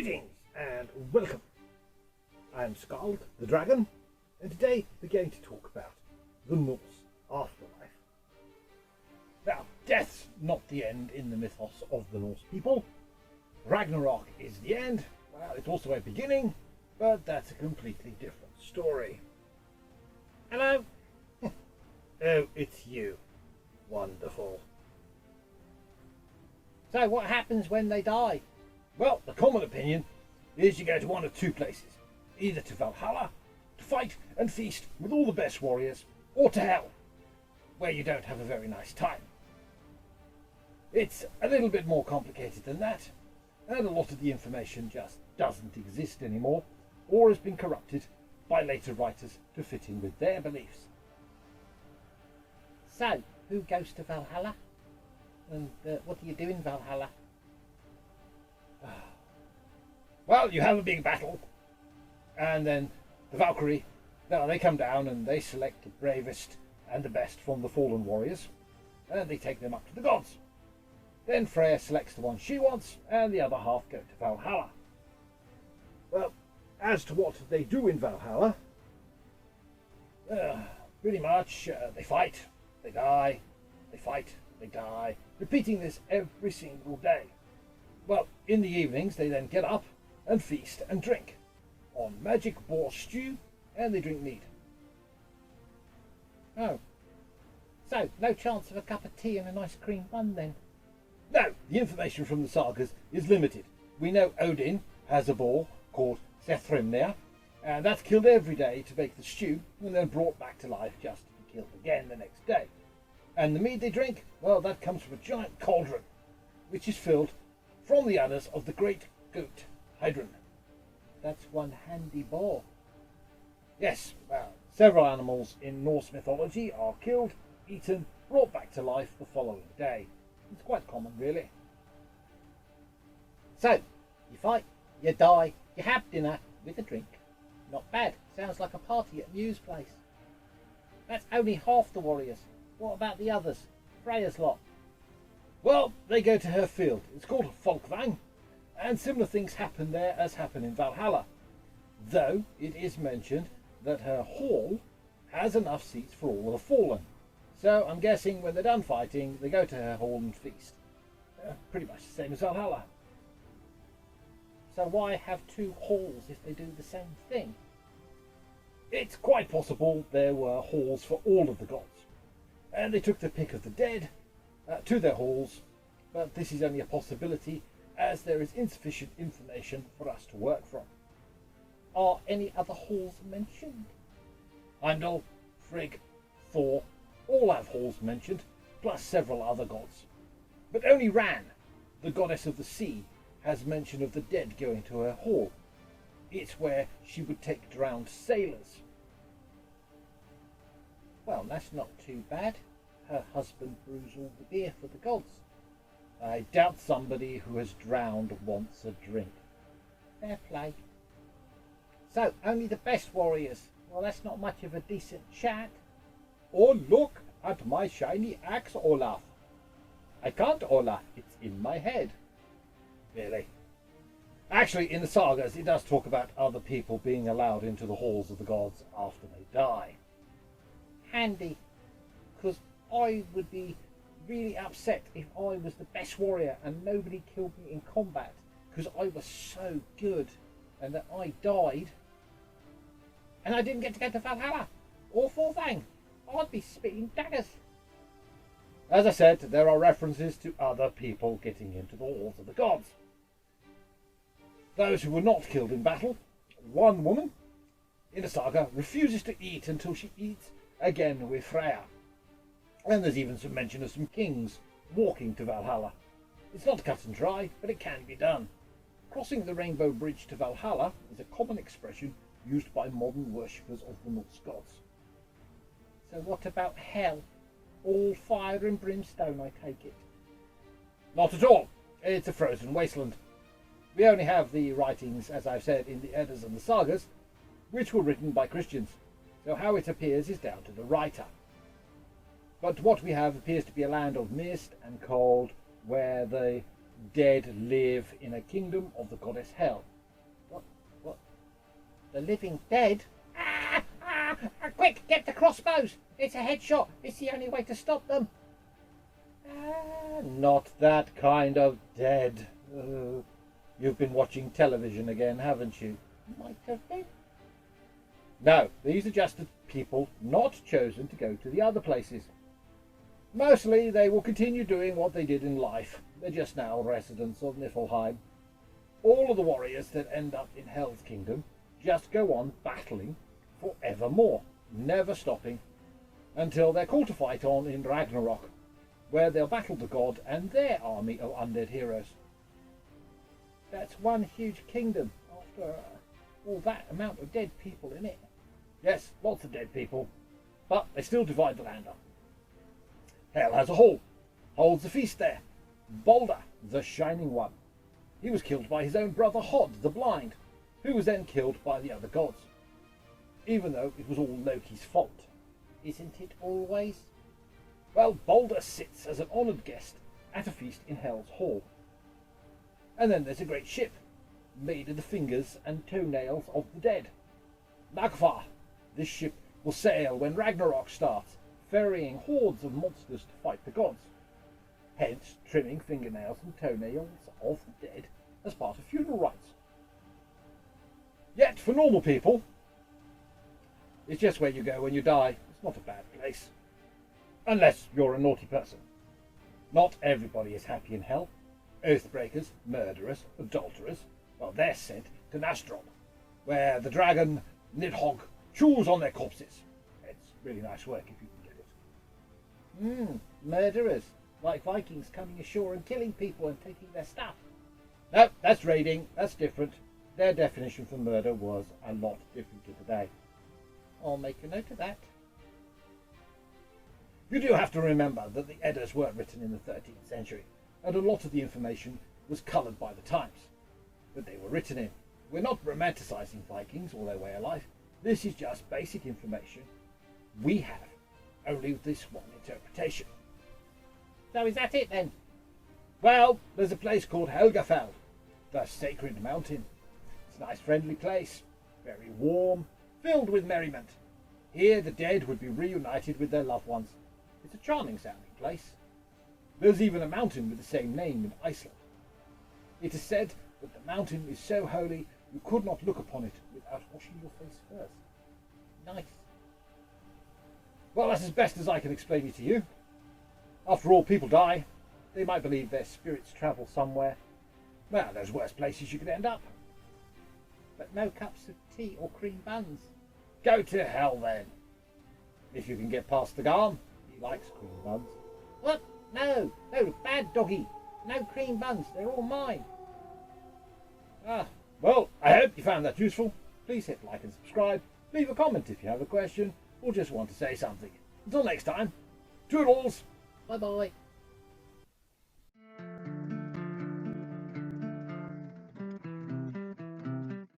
Greetings and welcome. I'm Skald, the dragon, and today we're going to talk about the Norse afterlife. Now, death's not the end in the mythos of the Norse people. Ragnarok is the end. Well, it's also a beginning, but that's a completely different story. Hello? Oh, it's you. Wonderful. So what happens when they die? Well, the common opinion is you go to one of two places. Either to Valhalla, to fight and feast with all the best warriors, or to hell, where you don't have a very nice time. It's a little bit more complicated than that, and a lot of the information just doesn't exist anymore, or has been corrupted by later writers to fit in with their beliefs. So, who goes to Valhalla? And what do you do in Valhalla? Well, you have a big battle, and then the Valkyrie, they come down and they select the bravest and the best from the fallen warriors, and they take them up to the gods. Then Freya selects the one she wants, and the other half go to Valhalla. Well, as to what they do in Valhalla, pretty much they fight, they die, they fight, they die, repeating this every single day. Well, in the evenings they then get up and feast and drink on magic boar stew, and they drink mead. Oh. So, no chance of a cup of tea and a nice cream bun then? No, the information from the sagas is limited. We know Odin has a boar called Sethrimnir, and that's killed every day to make the stew and then brought back to life just to be killed again the next day. And the mead they drink, well, that comes from a giant cauldron, which is filled from the udders of the great goat Hydrun. That's one handy boar. Yes, well, several animals in Norse mythology are killed, eaten, brought back to life the following day. It's quite common, really. So, you fight, you die, you have dinner with a drink. Not bad. Sounds like a party at Mew's place. That's only half the warriors. What about the others? Freyas lot? Well, they go to her field. It's called Folkvang, and similar things happen there as happen in Valhalla, though it is mentioned that her hall has enough seats for all the fallen. So I'm guessing when they're done fighting, they go to her hall and feast. Pretty much the same as Valhalla. So why have two halls if they do the same thing? It's quite possible there were halls for all of the gods, and they took the pick of the dead to their halls, but this is only a possibility as there is insufficient information for us to work from. Are any other halls mentioned? Heimdall, Frigg, Thor, all have halls mentioned, plus several other gods. But only Ran, the goddess of the sea, has mention of the dead going to her hall. It's where she would take drowned sailors. Well, that's not too bad. Her husband brews all the beer for the gods. I doubt somebody who has drowned wants a drink. Fair play. So, only the best warriors. Well, that's not much of a decent chat. Oh, look at my shiny axe, Olaf. I can't, Olaf. It's in my head. Really? Actually, in the sagas, it does talk about other people being allowed into the halls of the gods after they die. Handy. Because I would be really upset if I was the best warrior and nobody killed me in combat because I was so good and that I died and I didn't get to go to Valhalla or Folkvang. I'd be spitting daggers. As I said, there are references to other people getting into the halls of the gods. Those who were not killed in battle, one woman in a saga refuses to eat until she eats again with Freya. And there's even some mention of some kings walking to Valhalla. It's not cut and dry, but it can be done. Crossing the Rainbow Bridge to Valhalla is a common expression used by modern worshippers of the Norse gods. So what about hell? All fire and brimstone, I take it? Not at all. It's a frozen wasteland. We only have the writings, as I've said, in the Eddas and the Sagas, which were written by Christians. So how it appears is down to the writer. But what we have appears to be a land of mist and cold, where the dead live in a kingdom of the goddess Hel. The living dead? Quick, get the crossbows! It's a headshot. It's the only way to stop them. Not that kind of dead. You've been watching television again, haven't you? Might have been. No, these are just the people not chosen to go to the other places. Mostly they will continue doing what they did in life. They're just now residents of Niflheim. All of the warriors that end up in Hell's Kingdom just go on battling forevermore, never stopping, until they're called to fight on in Ragnarok, where they'll battle the god and their army of undead heroes. That's one huge kingdom after all that amount of dead people in it. Yes, lots of dead people, but they still divide the land up. Hell has a hall, holds a feast there. Balder, the Shining One. He was killed by his own brother Hod, the Blind, who was then killed by the other gods. Even though it was all Loki's fault. Isn't it always? Well, Balder sits as an honoured guest at a feast in Hell's Hall. And then there's a great ship, made of the fingers and toenails of the dead. Nagvar. This ship will sail when Ragnarok starts, ferrying hordes of monsters to fight the gods. Hence, trimming fingernails and toenails of the dead as part of funeral rites. Yet, for normal people, it's just where you go when you die. It's not a bad place. Unless you're a naughty person. Not everybody is happy in hell. Oathbreakers, murderers, adulterers, well, they're sent to Nastron, where the dragon Nidhogg chews on their corpses. It's really nice work if you can get it. Murderers, like Vikings coming ashore and killing people and taking their stuff. No, that's raiding, that's different. Their definition for murder was a lot different to today. I'll make a note of that. You do have to remember that the Eddas weren't written in the 13th century, and a lot of the information was coloured by the times that they were written in. We're not romanticising Vikings or their way of life. This is just basic information we have, only with this one interpretation. So is that it then? Well, there's a place called Helgafell, the Sacred Mountain. It's a nice friendly place, very warm, filled with merriment. Here the dead would be reunited with their loved ones. It's a charming sounding place. There's even a mountain with the same name in Iceland. It is said that the mountain is so holy you could not look upon it without washing your face first. Nice. Well, that's as best as I can explain it to you. After all, people die. They might believe their spirits travel somewhere. Well, there's worse places you could end up. But no cups of tea or cream buns. Go to hell then. If you can get past the Garm. He likes cream buns. What? No, bad doggy. No cream buns, they're all mine. Well, I hope you found that useful. Please hit like and subscribe. Leave a comment if you have a question or just want to say something. Until next time, toodles. Bye bye.